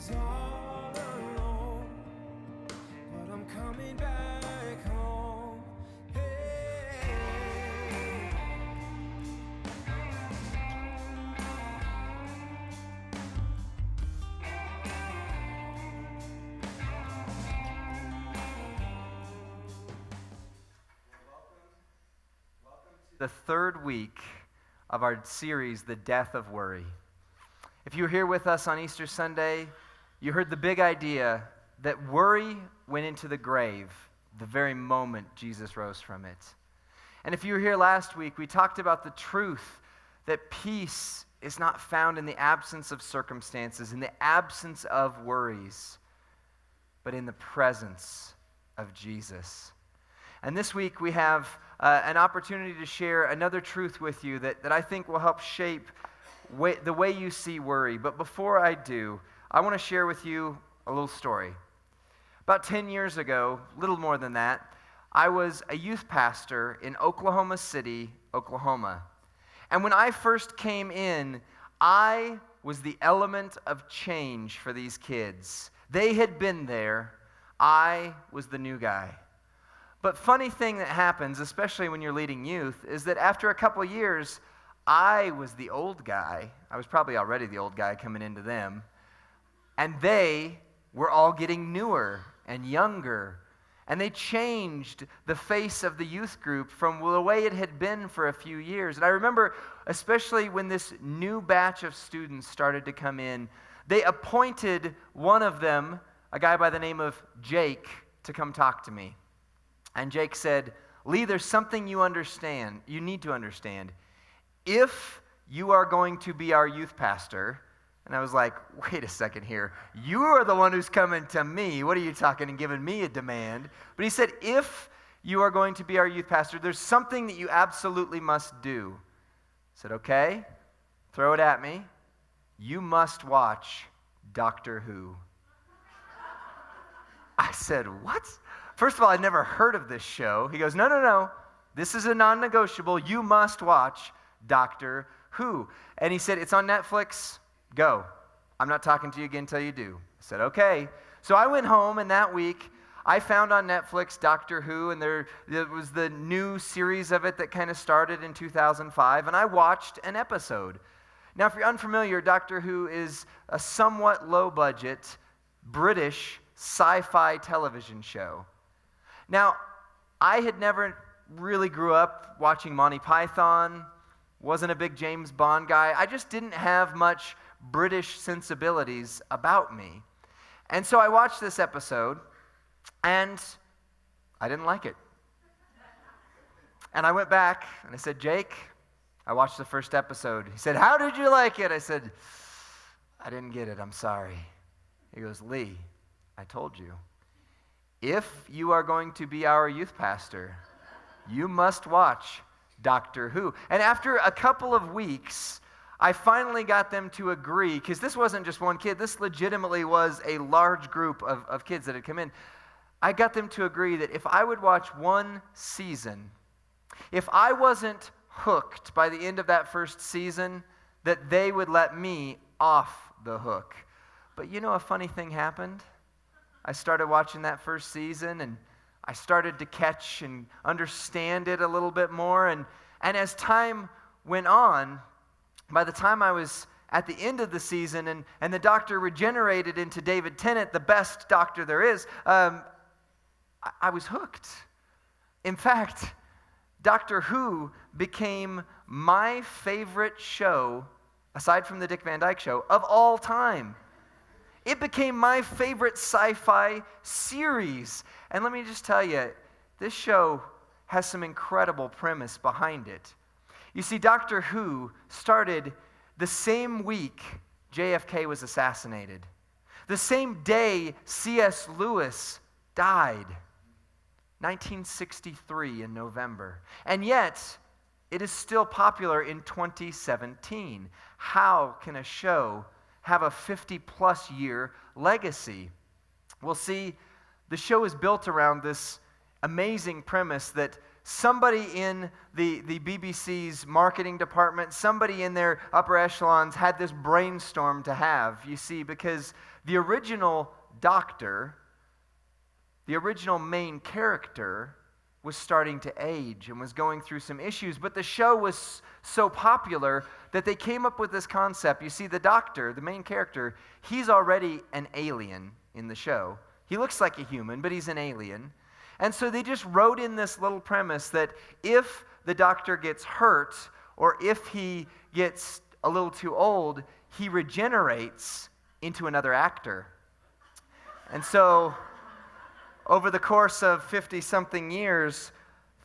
was all alone, but I'm coming back home. Hey. Welcome to the third week of our series, The Death of Worry. If you were here with us on Easter Sunday, you heard the big idea that worry went into the grave the very moment Jesus rose from it. And if you were here last week, we talked about the truth that peace is not found in the absence of circumstances, in the absence of worries, but in the presence of Jesus. And this week we have an opportunity to share another truth with you that I think will help shape the way you see worry. But before I do, I want to share with you a little story. About 10 years ago, little more than that, I was a youth pastor in Oklahoma City, Oklahoma. And when I first came in, I was the element of change for these kids. They had been there. I was the new guy. But funny thing that happens, especially when you're leading youth, is that after a couple of years, I was the old guy. I was probably already the old guy coming into them. And they were all getting newer and younger. And they changed the face of the youth group from the way it had been for a few years. And I remember, especially when this new batch of students started to come in, they appointed one of them, a guy by the name of Jake, to come talk to me. And Jake said, "Lee, there's something you need to understand. If you are going to be our youth pastor," and I was like, wait a second here. You are the one who's coming to me. What are you talking and giving me a demand? But he said, if you are going to be our youth pastor, there's something that you absolutely must do. I said, okay, throw it at me. You must watch Doctor Who. I said, what? First of all, I'd never heard of this show. He goes, no. This is a non-negotiable. You must watch Doctor Who. And he said, it's on Netflix. Go. I'm not talking to you again until you do. I said, okay. So I went home, and that week, I found on Netflix Doctor Who, and there was the new series of it that kind of started in 2005, and I watched an episode. Now, if you're unfamiliar, Doctor Who is a somewhat low-budget British sci-fi television show. Now, I had never really grew up watching Monty Python, wasn't a big James Bond guy. I just didn't have much British sensibilities about me. And so I watched this episode, and I didn't like it. And I went back, and I said, Jake, I watched the first episode. He said, how did you like it? I said, I didn't get it, I'm sorry. He goes, Lee, I told you. If you are going to be our youth pastor, you must watch Doctor Who. And after a couple of weeks, I finally got them to agree, because this wasn't just one kid. This legitimately was a large group of kids that had come in. I got them to agree that if I would watch one season, if I wasn't hooked by the end of that first season, that they would let me off the hook. But you know, a funny thing happened. I started watching that first season, and I started to catch and understand it a little bit more. And as time went on, by the time I was at the end of the season and the doctor regenerated into David Tennant, the best doctor there is, I was hooked. In fact, Doctor Who became my favorite show, aside from the Dick Van Dyke Show, of all time. It became my favorite sci-fi series. And let me just tell you, this show has some incredible premise behind it. You see, Doctor Who started the same week JFK was assassinated. The same day C.S. Lewis died. 1963 in November. And yet, it is still popular in 2017. How can a show have a 50-plus year legacy? Well, see, the show is built around this amazing premise that somebody in the BBC's marketing department, somebody in their upper echelons had this brainstorm to have, you see, because the original doctor, the original main character, was starting to age and was going through some issues. But the show was so popular that they came up with this concept. You see, the doctor, the main character, he's already an alien in the show. He looks like a human, but he's an alien. And so they just wrote in this little premise that if the doctor gets hurt or if he gets a little too old, he regenerates into another actor. And so over the course of 50-something years,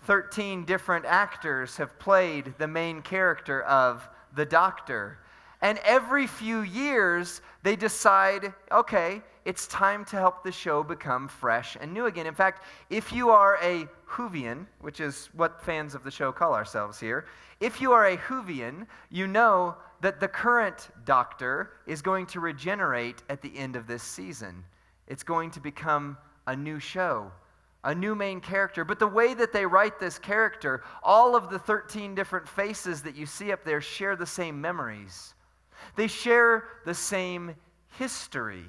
13 different actors have played the main character of the doctor. And every few years, they decide, okay, it's time to help the show become fresh and new again. In fact, if you are a Whovian, which is what fans of the show call ourselves here, if you are a Whovian, you know that the current doctor is going to regenerate at the end of this season. It's going to become a new show, a new main character. But the way that they write this character, all of the 13 different faces that you see up there share the same memories. They share the same history.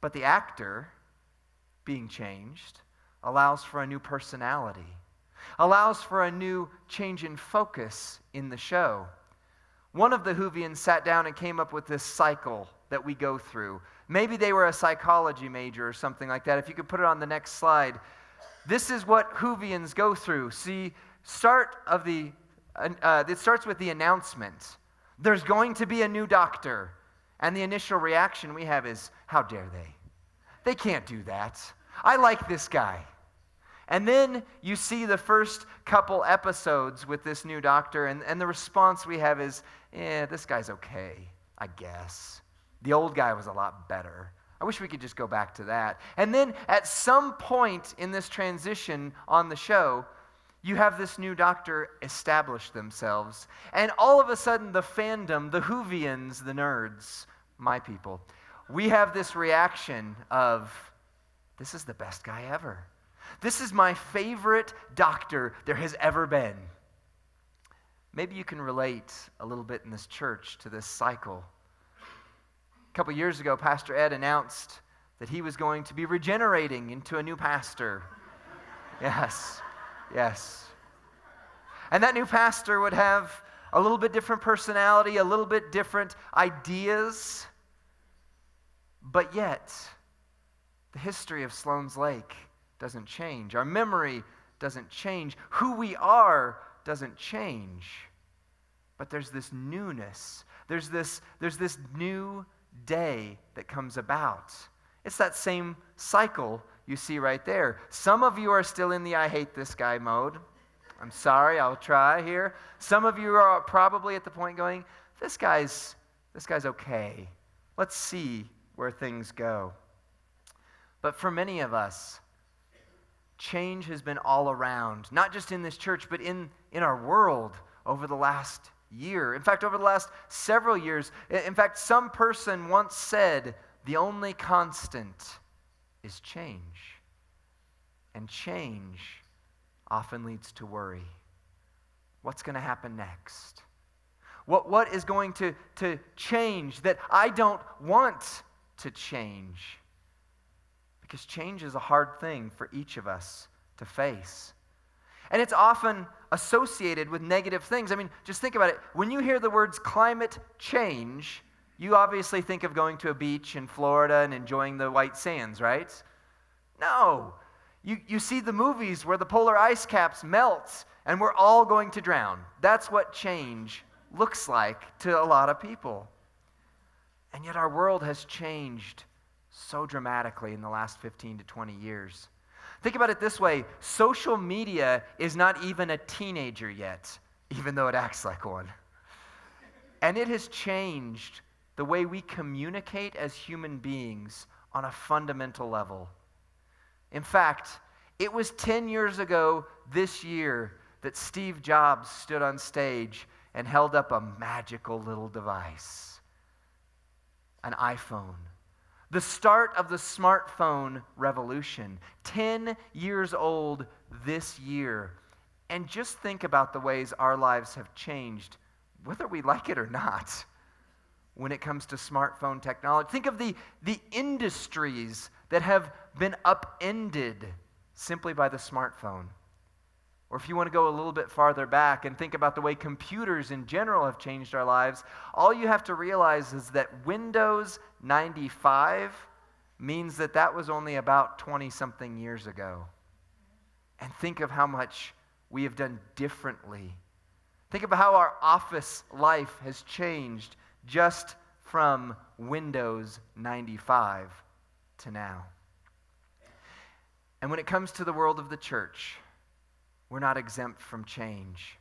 But the actor, being changed, allows for a new personality, allows for a new change in focus in the show. One of the Whovians sat down and came up with this cycle that we go through. Maybe they were a psychology major or something like that. If you could put it on the next slide. This is what Whovians go through. See, it starts with the announcement. There's going to be a new doctor. And the initial reaction we have is, how dare they? They can't do that. I like this guy. And then you see the first couple episodes with this new doctor, and the response we have is, this guy's okay, I guess. The old guy was a lot better. I wish we could just go back to that. And then at some point in this transition on the show, you have this new doctor establish themselves. And all of a sudden, the fandom, the Whovians, the nerds, my people, we have this reaction of, this is the best guy ever. This is my favorite doctor there has ever been. Maybe you can relate a little bit in this church to this cycle. A couple years ago, Pastor Ed announced that he was going to be regenerating into a new pastor. Yes. And that new pastor would have a little bit different personality, a little bit different ideas. But yet, the history of Sloan's Lake doesn't change. Our memory doesn't change. Who we are doesn't change. But there's this newness. There's this new day that comes about. It's that same cycle you see right there. Some of you are still in the I hate this guy mode. I'm sorry, I'll try here. Some of you are probably at the point going, this guy's okay. Let's see where things go. But for many of us, change has been all around, not just in this church, but in our world over the last year. In fact, over the last several years. In fact, some person once said, the only constant is change. And change often leads to worry. What's going to happen next? What is going to change that I don't want to change? Because change is a hard thing for each of us to face. And it's often associated with negative things. I mean, just think about it. When you hear the words climate change, you obviously think of going to a beach in Florida and enjoying the white sands, right? No. You see the movies where the polar ice caps melt and we're all going to drown. That's what change looks like to a lot of people. And yet our world has changed so dramatically in the last 15 to 20 years. Think about it this way. Social media is not even a teenager yet, even though it acts like one. And it has changed the way we communicate as human beings on a fundamental level. In fact, it was 10 years ago this year that Steve Jobs stood on stage and held up a magical little device, an iPhone. the start of the smartphone revolution, 10 years old this year. And just think about the ways our lives have changed, whether we like it or not, when it comes to smartphone technology. Think of the industries that have been upended simply by the smartphone. Or if you want to go a little bit farther back and think about the way computers in general have changed our lives, all you have to realize is that Windows 95 means that was only about 20-something years ago. And think of how much we have done differently. Think about how our office life has changed just from Windows 95 to now. And when it comes to the world of the church, we're not exempt from change.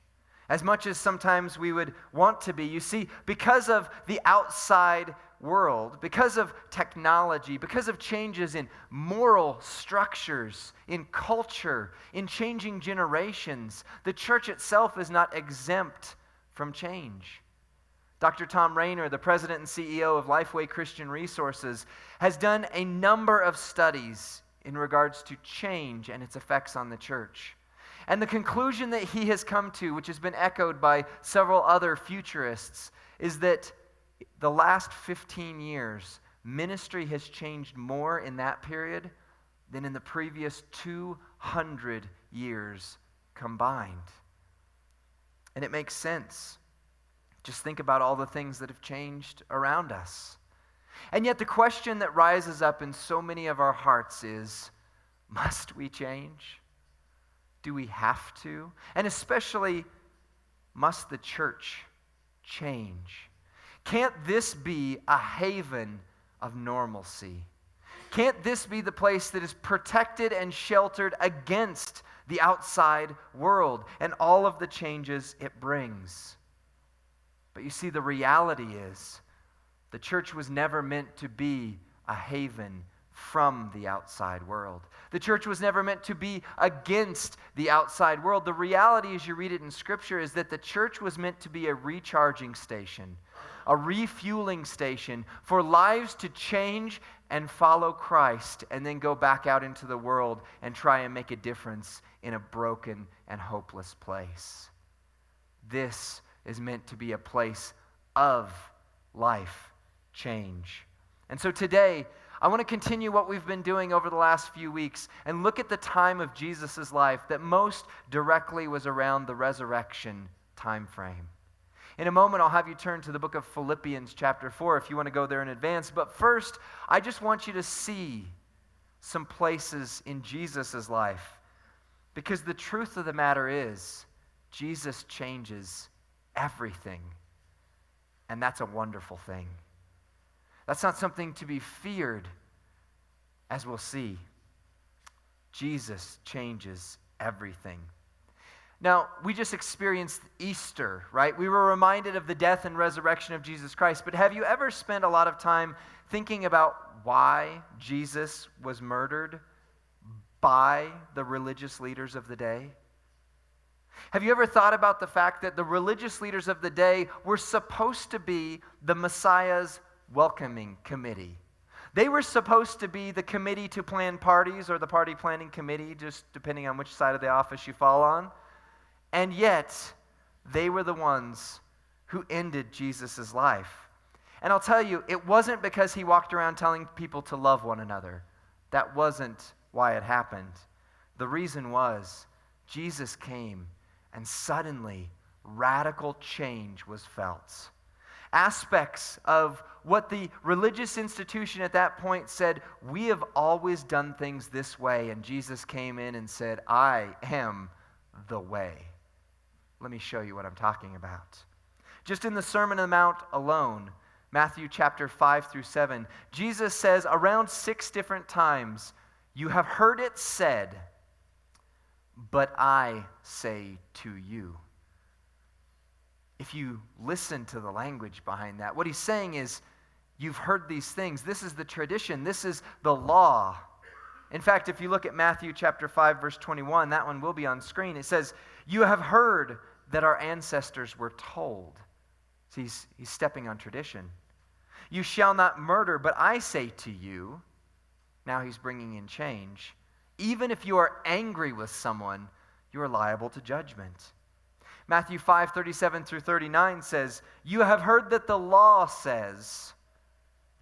As much as sometimes we would want to be, you see, because of the outside world, because of technology, because of changes in moral structures, in culture, in changing generations, the church itself is not exempt from change. Dr. Tom Rainer, the president and CEO of Lifeway Christian Resources, has done a number of studies in regards to change and its effects on the church. And the conclusion that he has come to, which has been echoed by several other futurists, is that the last 15 years, ministry has changed more in that period than in the previous 200 years combined. And it makes sense. Just think about all the things that have changed around us. And yet the question that rises up in so many of our hearts is, must we change? Do we have to? And especially, must the church change? Can't this be a haven of normalcy? Can't this be the place that is protected and sheltered against the outside world and all of the changes it brings? But you see, the reality is, the church was never meant to be a haven from the outside world. The church was never meant to be against the outside world. The reality, as you read it in Scripture, is that the church was meant to be a recharging station, a refueling station for lives to change and follow Christ, and then go back out into the world and try and make a difference in a broken and hopeless place. This is meant to be a place of life change. And so today, I want to continue what we've been doing over the last few weeks and look at the time of Jesus' life that most directly was around the resurrection time frame. In a moment, I'll have you turn to the book of Philippians chapter 4 if you want to go there in advance. But first, I just want you to see some places in Jesus' life, because the truth of the matter is, Jesus changes everything. And that's a wonderful thing. That's not something to be feared, as we'll see. Jesus changes everything. Now, we just experienced Easter, right? We were reminded of the death and resurrection of Jesus Christ. But have you ever spent a lot of time thinking about why Jesus was murdered by the religious leaders of the day? Have you ever thought about the fact that the religious leaders of the day were supposed to be the Messiah's welcoming committee? They were supposed to be the committee to plan parties, or the party planning committee, just depending on which side of the office you fall on. And yet, they were the ones who ended Jesus' life. And I'll tell you, it wasn't because he walked around telling people to love one another. That wasn't why it happened. The reason was, Jesus came and suddenly radical change was felt. Aspects of what the religious institution at that point said, we have always done things this way, and Jesus came in and said, I am the way. Let me show you what I'm talking about. Just in the Sermon on the Mount alone, Matthew chapter 5 through 7, Jesus says around 6 different times, you have heard it said, but I say to you. If you listen to the language behind that, what he's saying is, you've heard these things. This is the tradition. This is the law. In fact, if you look at Matthew chapter 5, verse 21, that one will be on screen. It says, you have heard that our ancestors were told. So he's stepping on tradition. You shall not murder, but I say to you, now he's bringing in change, even if you are angry with someone, you are liable to judgment. Matthew 5:37 through 39 says, you have heard that the law says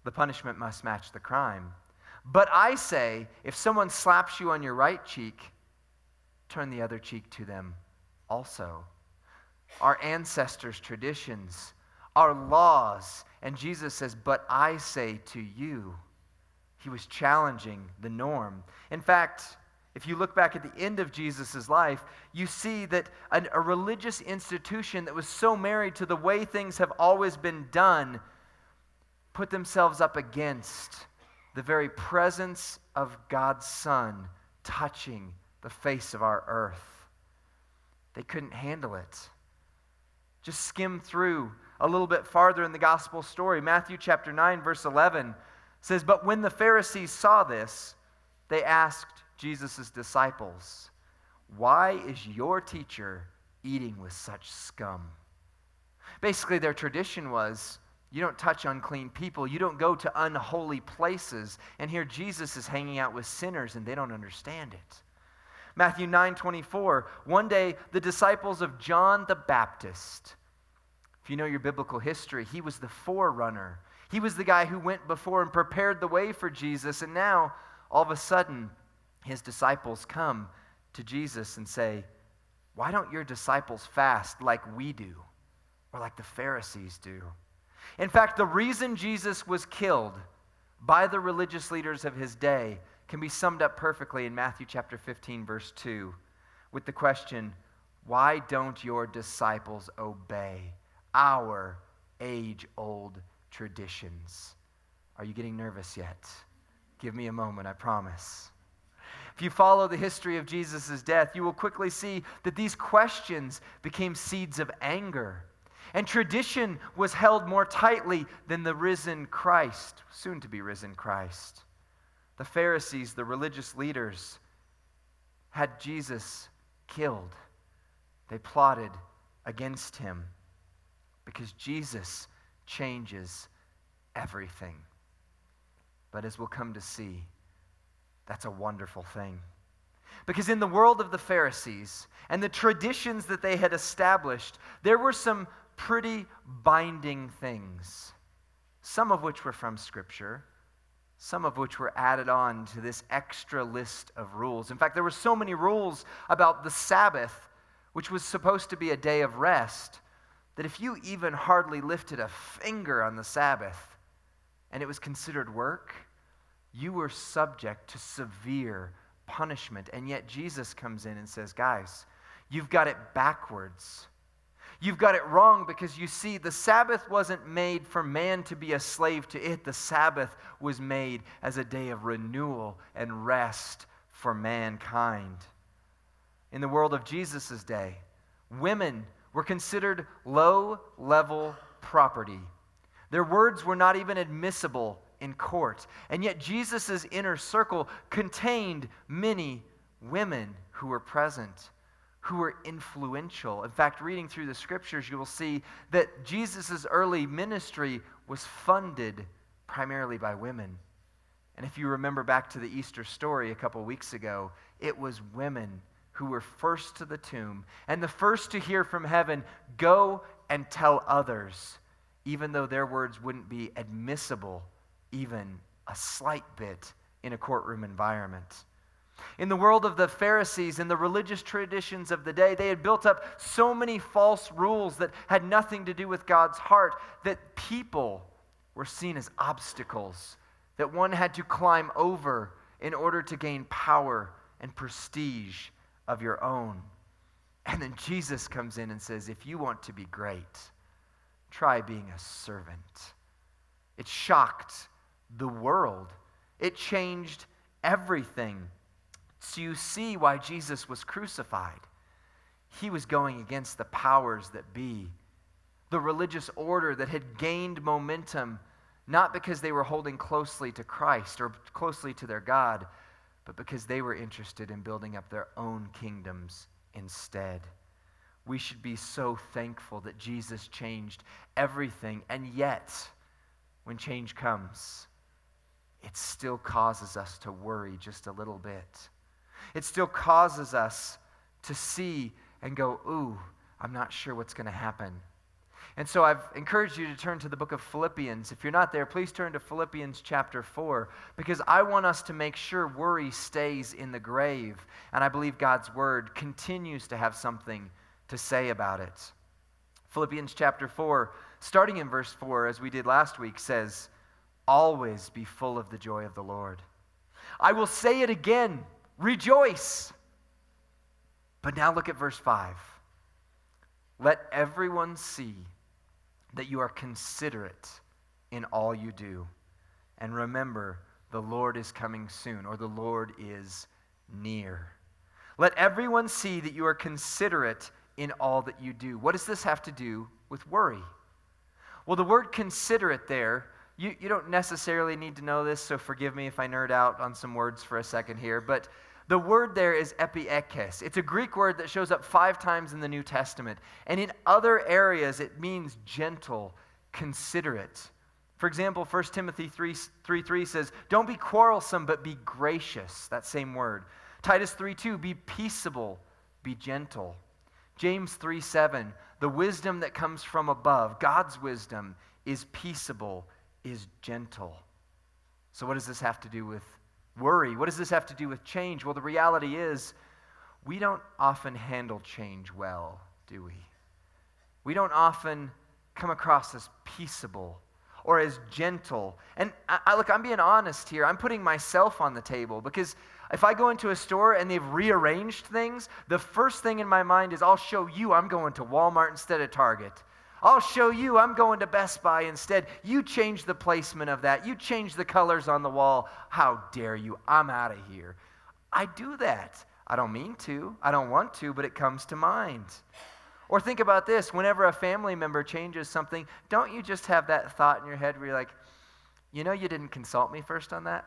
the punishment must match the crime. But I say, if someone slaps you on your right cheek, turn the other cheek to them also. Our ancestors' traditions, our laws, and Jesus says, but I say to you. He was challenging the norm. In fact, if you look back at the end of Jesus' life, you see that a religious institution that was so married to the way things have always been done put themselves up against the very presence of God's Son touching the face of our earth. They couldn't handle it. Just skim through a little bit farther in the gospel story. Matthew chapter 9, verse 11 says, but when the Pharisees saw this, they asked Jesus' disciples, why is your teacher eating with such scum? Basically, their tradition was, you don't touch unclean people. You don't go to unholy places. And here Jesus is hanging out with sinners, and they don't understand it. Matthew 9:24, one day the disciples of John the Baptist, if you know your biblical history, he was the forerunner. He was the guy who went before and prepared the way for Jesus. And now, all of a sudden, his disciples come to Jesus and say, why don't your disciples fast like we do, or like the Pharisees do? In fact, the reason Jesus was killed by the religious leaders of his day can be summed up perfectly in Matthew chapter 15, verse 2, with the question, why don't your disciples obey our age-old traditions? Are you getting nervous yet? Give me a moment, I promise. If you follow the history of Jesus' death, you will quickly see that these questions became seeds of anger. And tradition was held more tightly than the risen Christ, soon to be risen Christ. The Pharisees, the religious leaders, had Jesus killed. They plotted against him because Jesus changes everything. But as we'll come to see, that's a wonderful thing. Because in the world of the Pharisees and the traditions that they had established, there were some pretty binding things, some of which were from Scripture, some of which were added on to this extra list of rules. In fact, there were so many rules about the Sabbath, which was supposed to be a day of rest, that if you even hardly lifted a finger on the Sabbath and it was considered work, you were subject to severe punishment. And yet Jesus comes in and says, guys, you've got it backwards. You've got it wrong because you see, the Sabbath wasn't made for man to be a slave to it. The Sabbath was made as a day of renewal and rest for mankind. In the world of Jesus' day, women were considered low-level property. Their words were not even admissible in court. And yet Jesus' inner circle contained many women who were present, who were influential. In fact, reading through the Scriptures, you will see that Jesus' early ministry was funded primarily by women. And if you remember back to the Easter story a couple weeks ago, it was women who were first to the tomb and the first to hear from heaven, go and tell others, even though their words wouldn't be admissible even a slight bit in a courtroom environment. In the world of the Pharisees and the religious traditions of the day, they had built up so many false rules that had nothing to do with God's heart that people were seen as obstacles that one had to climb over in order to gain power and prestige of your own. And then Jesus comes in and says, if you want to be great, try being a servant. It shocked the world. It changed everything. So you see why Jesus was crucified. He was going against the powers that be, the religious order that had gained momentum, not because they were holding closely to Christ or closely to their God, but because they were interested in building up their own kingdoms instead. We should be so thankful that Jesus changed everything, and yet when change comes, it still causes us to worry just a little bit. It still causes us to see and go, ooh, I'm not sure what's going to happen. And so I've encouraged you to turn to the book of Philippians. If you're not there, please turn to Philippians chapter 4, because I want us to make sure worry stays in the grave. And I believe God's word continues to have something to say about it. Philippians chapter 4, starting in verse 4, as we did last week, says, always be full of the joy of the Lord. I will say it again, rejoice. But now look at verse 5. Let everyone see that you are considerate in all you do. And remember, the Lord is coming soon, or the Lord is near. Let everyone see that you are considerate in all that you do. What does this have to do with worry? Well, the word considerate there, you don't necessarily need to know this, so forgive me if I nerd out on some words for a second here, but the word there is epiekes. It's a Greek word that shows up 5 times in the New Testament. And in other areas, it means gentle, considerate. For example, 1 Timothy 3:3 says, don't be quarrelsome, but be gracious. That same word. Titus 3:2, be peaceable, be gentle. James 3:7, the wisdom that comes from above, God's wisdom, is peaceable, is gentle. So what does this have to do with worry? What does this have to do with change? Well, the reality is we don't often handle change well, do we? We don't often come across as peaceable or as gentle. And look, I'm being honest here. I'm putting myself on the table, because if I go into a store and they've rearranged things, the first thing in my mind is, I'll show you I'm going to Walmart instead of Target. I'll show you I'm going to Best Buy instead. You change the placement of that. You change the colors on the wall. How dare you? I'm out of here. I do that. I don't mean to. I don't want to, but it comes to mind. Or think about this. Whenever a family member changes something, don't you just have that thought in your head where you're like, you know, you didn't consult me first on that?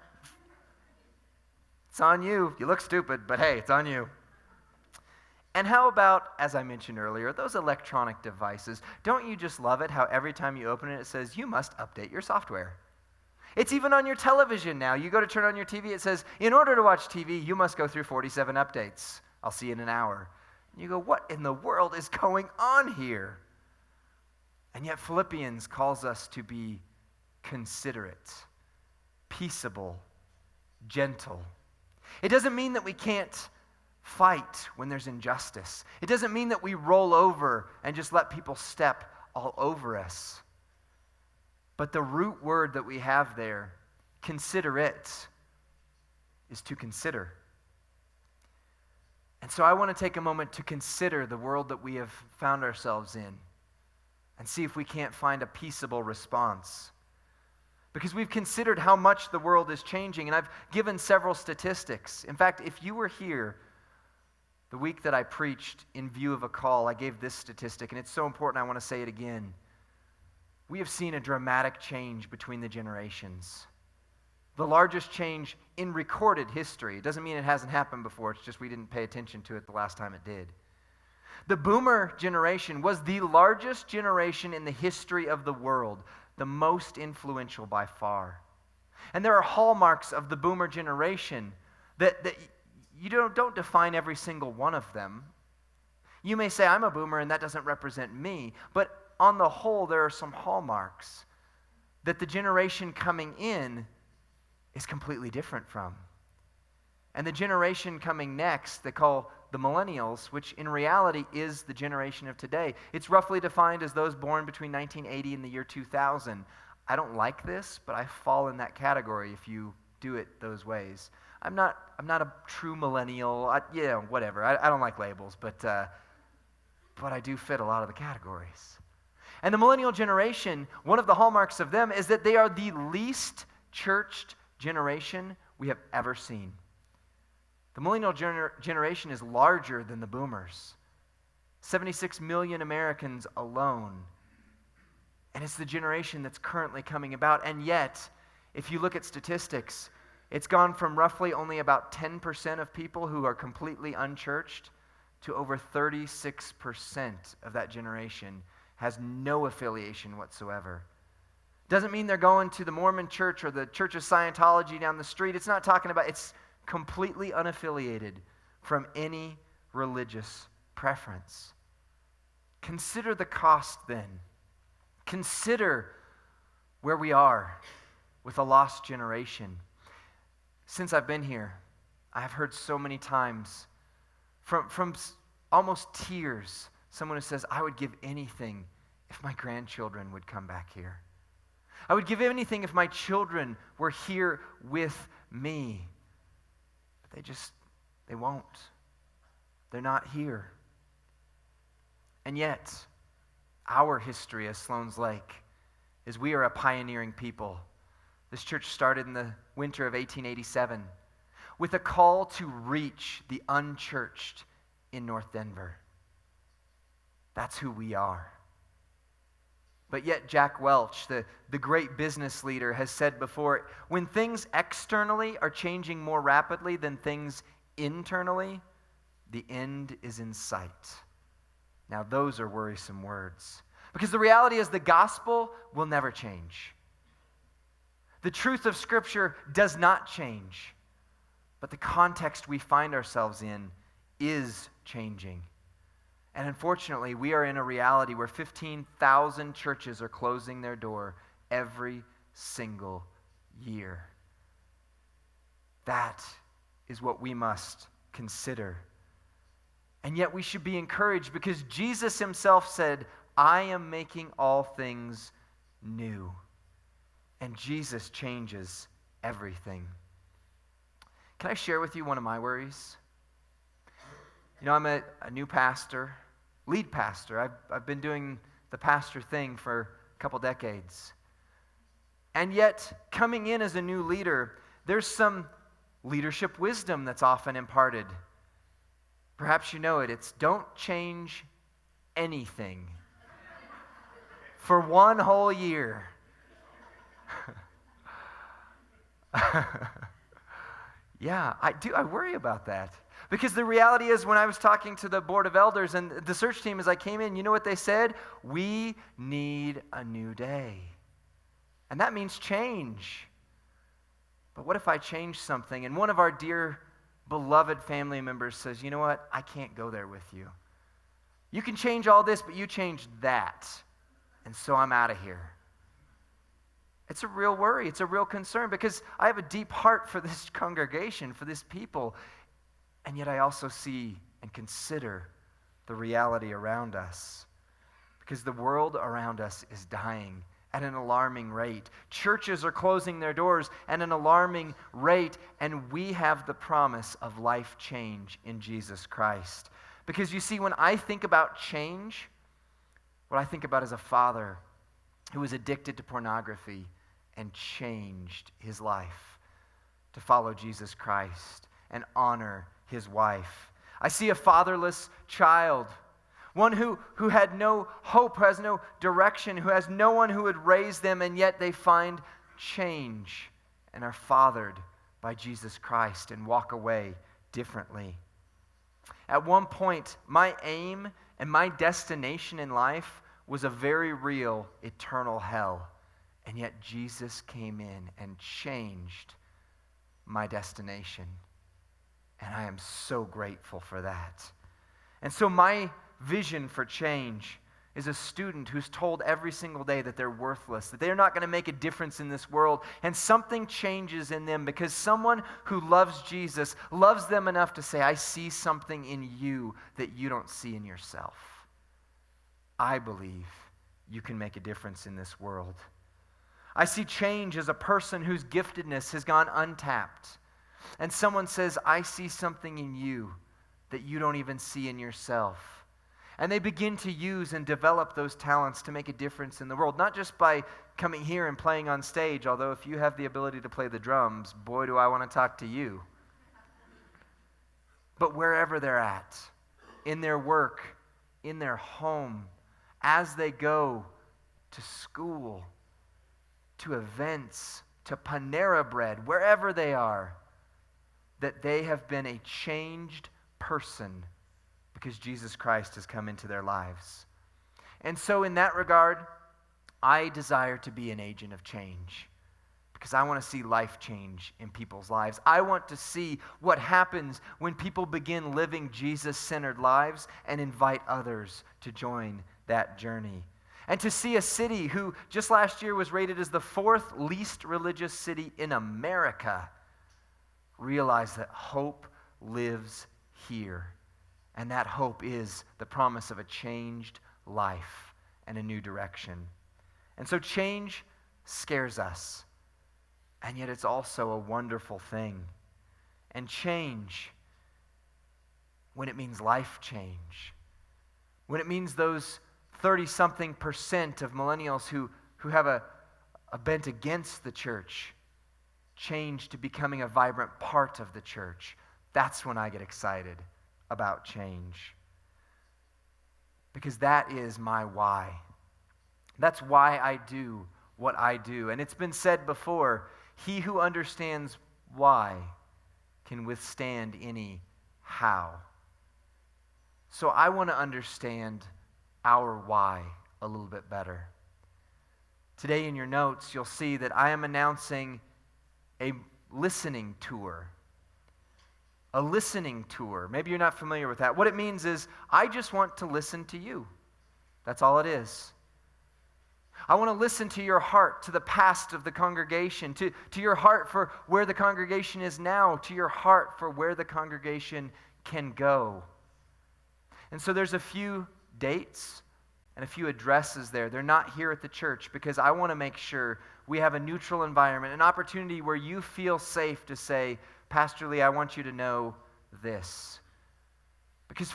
It's on you. You look stupid, but hey, it's on you. And how about, as I mentioned earlier, those electronic devices? Don't you just love it how every time you open it, it says, you must update your software? It's even on your television now. You go to turn on your TV, it says, in order to watch TV, you must go through 47 updates. I'll see you in an hour. And you go, what in the world is going on here? And yet Philippians calls us to be considerate, peaceable, gentle. It doesn't mean that we can't fight when there's injustice. It doesn't mean that we roll over and just let people step all over us. But the root word that we have there, considerate, is to consider. And so I want to take a moment to consider the world that we have found ourselves in and see if we can't find a peaceable response. Because we've considered how much the world is changing, and I've given several statistics. In fact, if you were here the week that I preached in view of a call, I gave this statistic, and it's so important I want to say it again. We have seen a dramatic change between the generations. The largest change in recorded history. It doesn't mean it hasn't happened before, it's just we didn't pay attention to it the last time it did. The boomer generation was the largest generation in the history of the world, the most influential by far. And there are hallmarks of the boomer generation that you don't define every single one of them. You may say, I'm a boomer and that doesn't represent me, but on the whole, there are some hallmarks that the generation coming in is completely different from. And the generation coming next, they call the millennials, which in reality is the generation of today. It's roughly defined as those born between 1980 and the year 2000. I don't like this, but I fall in that category if you do it those ways. I'm not a true millennial. Whatever. I don't like labels, but I do fit a lot of the categories. And the millennial generation, one of the hallmarks of them is that they are the least churched generation we have ever seen. The millennial generation is larger than the boomers. 76 million Americans alone. And it's the generation that's currently coming about. And yet, if you look at statistics, it's gone from roughly only about 10% of people who are completely unchurched to over 36% of that generation has no affiliation whatsoever. Doesn't mean they're going to the Mormon church or the Church of Scientology down the street. It's not talking about, it's completely unaffiliated from any religious preference. Consider the cost then. Consider where we are with a lost generation. Since I've been here, I've heard so many times from almost tears, someone who says, I would give anything if my grandchildren would come back here. I would give anything if my children were here with me. But they won't. They're not here. And yet, our history as Sloan's Lake is we are a pioneering people. This church started in the winter of 1887 with a call to reach the unchurched in North Denver. That's who we are. But yet Jack Welch, the great business leader, has said before, when things externally are changing more rapidly than things internally, the end is in sight. Now those are worrisome words. Because the reality is the gospel will never change. The truth of Scripture does not change. But the context we find ourselves in is changing. And unfortunately, we are in a reality where 15,000 churches are closing their door every single year. That is what we must consider. And yet we should be encouraged because Jesus himself said, I am making all things new. And Jesus changes everything. Can I share with you one of my worries? You know, I'm a new pastor, lead pastor. I've been doing the pastor thing for a couple decades. And yet, coming in as a new leader, there's some leadership wisdom that's often imparted. Perhaps you know it. It's don't change anything for one whole year. Yeah, I worry about that. Because the reality is when I was talking to the board of elders and the search team as I came in, you know what they said? We need a new day. And that means change. But what if I change something? And one of our dear, beloved family members says, you know what? I can't go there with you. You can change all this, but you change that. And so I'm out of here. It's a real worry. It's a real concern because I have a deep heart for this congregation, for this people. And yet I also see and consider the reality around us. Because the world around us is dying at an alarming rate. Churches are closing their doors at an alarming rate. And we have the promise of life change in Jesus Christ. Because you see, when I think about change, what I think about is a father who was addicted to pornography and changed his life to follow Jesus Christ and honor his wife. I see a fatherless child, one who had no hope, who has no direction, who has no one who would raise them, and yet they find change and are fathered by Jesus Christ and walk away differently. At one point, my aim and my destination in life was a very real eternal hell. And yet Jesus came in and changed my destination. And I am so grateful for that. And so my vision for change is a student who's told every single day that they're worthless, that they're not going to make a difference in this world, and something changes in them because someone who loves Jesus loves them enough to say, I see something in you that you don't see in yourself. I believe you can make a difference in this world. I see change as a person whose giftedness has gone untapped. And someone says, I see something in you that you don't even see in yourself. And they begin to use and develop those talents to make a difference in the world, not just by coming here and playing on stage, although if you have the ability to play the drums, boy, do I want to talk to you. But wherever they're at, in their work, in their home, as they go to school, to events, to Panera Bread, wherever they are, that they have been a changed person because Jesus Christ has come into their lives. And so in that regard, I desire to be an agent of change because I want to see life change in people's lives. I want to see what happens when people begin living Jesus-centered lives and invite others to join that journey. And to see a city who just last year was rated as the 4th least religious city in America realize that hope lives here. And that hope is the promise of a changed life and a new direction. And so change scares us. And yet it's also a wonderful thing. And change, when it means life change, when it means those 30-something% of millennials who have a bent against the church change to becoming a vibrant part of the church, that's when I get excited about change. Because that is my why. That's why I do what I do. And it's been said before, he who understands why can withstand any how. So I want to understand our why a little bit better. Today in your notes, you'll see that I am announcing a listening tour. A listening tour. Maybe you're not familiar with that. What it means is I just want to listen to you. That's all it is. I want to listen to your heart, to the past of the congregation, to your heart for where the congregation is now, to your heart for where the congregation can go. And so there's a few dates and a few addresses there. They're not here at the church because I want to make sure we have a neutral environment, an opportunity where you feel safe to say, Pastor Lee, I want you to know this. Because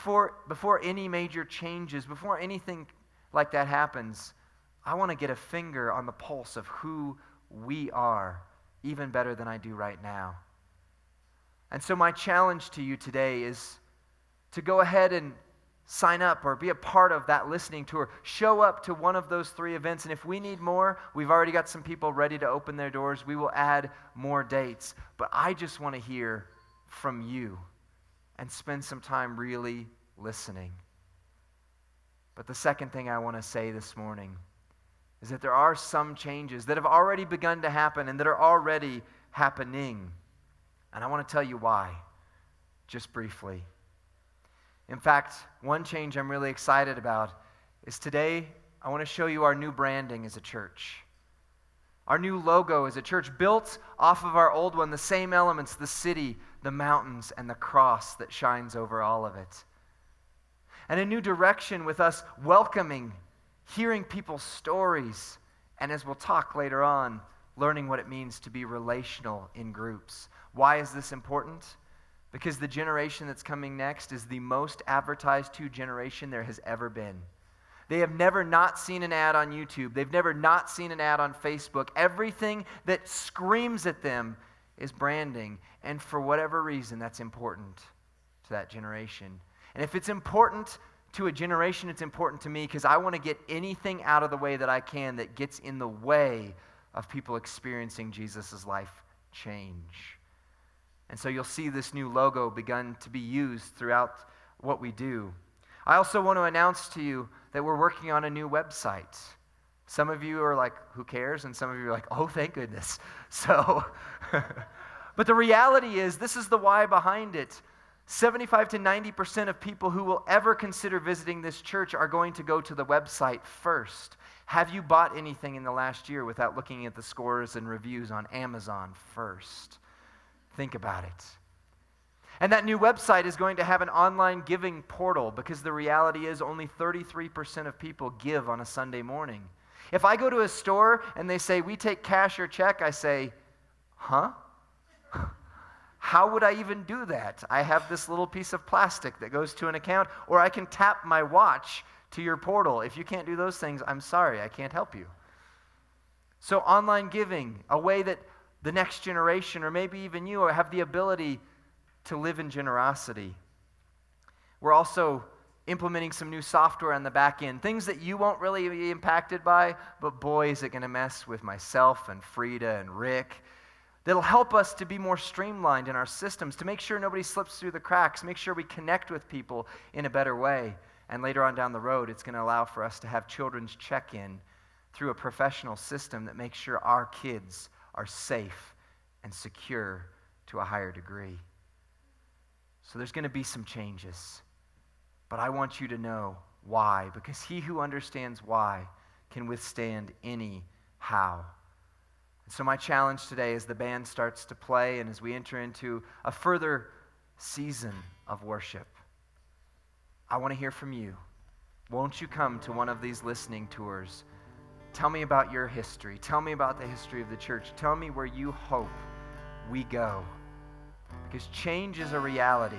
before any major changes, before anything like that happens, I want to get a finger on the pulse of who we are, even better than I do right now. And so my challenge to you today is to go ahead and sign up or be a part of that listening tour. Show up to one of those 3 events. And if we need more, we've already got some people ready to open their doors. We will add more dates. But I just want to hear from you and spend some time really listening. But the second thing I want to say this morning is that there are some changes that have already begun to happen and that are already happening. And I want to tell you why, just briefly. In fact, one change I'm really excited about is today I want to show you our new branding as a church. Our new logo as a church, built off of our old one, the same elements, the city, the mountains, and the cross that shines over all of it. And a new direction with us welcoming, hearing people's stories, and as we'll talk later on, learning what it means to be relational in groups. Why is this important? Because the generation that's coming next is the most advertised to generation there has ever been. They have never not seen an ad on YouTube. They've never not seen an ad on Facebook. Everything that screams at them is branding. And for whatever reason, that's important to that generation. And if it's important to a generation, it's important to me because I want to get anything out of the way that I can that gets in the way of people experiencing Jesus' life change. And so you'll see this new logo begun to be used throughout what we do. I also want to announce to you that we're working on a new website. Some of you are like, who cares? And some of you are like, oh, thank goodness. So, but the reality is, this is the why behind it. 75 to 90% of people who will ever consider visiting this church are going to go to the website first. Have you bought anything in the last year without looking at the scores and reviews on Amazon first? Think about it. And that new website is going to have an online giving portal because the reality is only 33% of people give on a Sunday morning. If I go to a store and they say, we take cash or check, I say, huh? How would I even do that? I have this little piece of plastic that goes to an account, or I can tap my watch to your portal. If you can't do those things, I'm sorry, I can't help you. So online giving, a way that the next generation, or maybe even you, have the ability to live in generosity. We're also implementing some new software on the back end, things that you won't really be impacted by, but boy, is it going to mess with myself and Frida and Rick. That'll help us to be more streamlined in our systems, to make sure nobody slips through the cracks, make sure we connect with people in a better way. And later on down the road, it's going to allow for us to have children's check-in through a professional system that makes sure our kids are safe and secure to a higher degree. So there's going to be some changes. But I want you to know why, because he who understands why can withstand any how. And so my challenge today, as the band starts to play and as we enter into a further season of worship, I want to hear from you. Won't you come to one of these listening tours? Tell me about your history. Tell me about the history of the church. Tell me where you hope we go. Because change is a reality,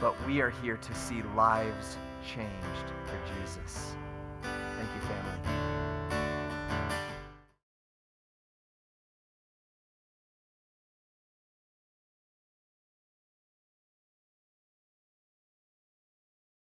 but we are here to see lives changed for Jesus. Thank you, family.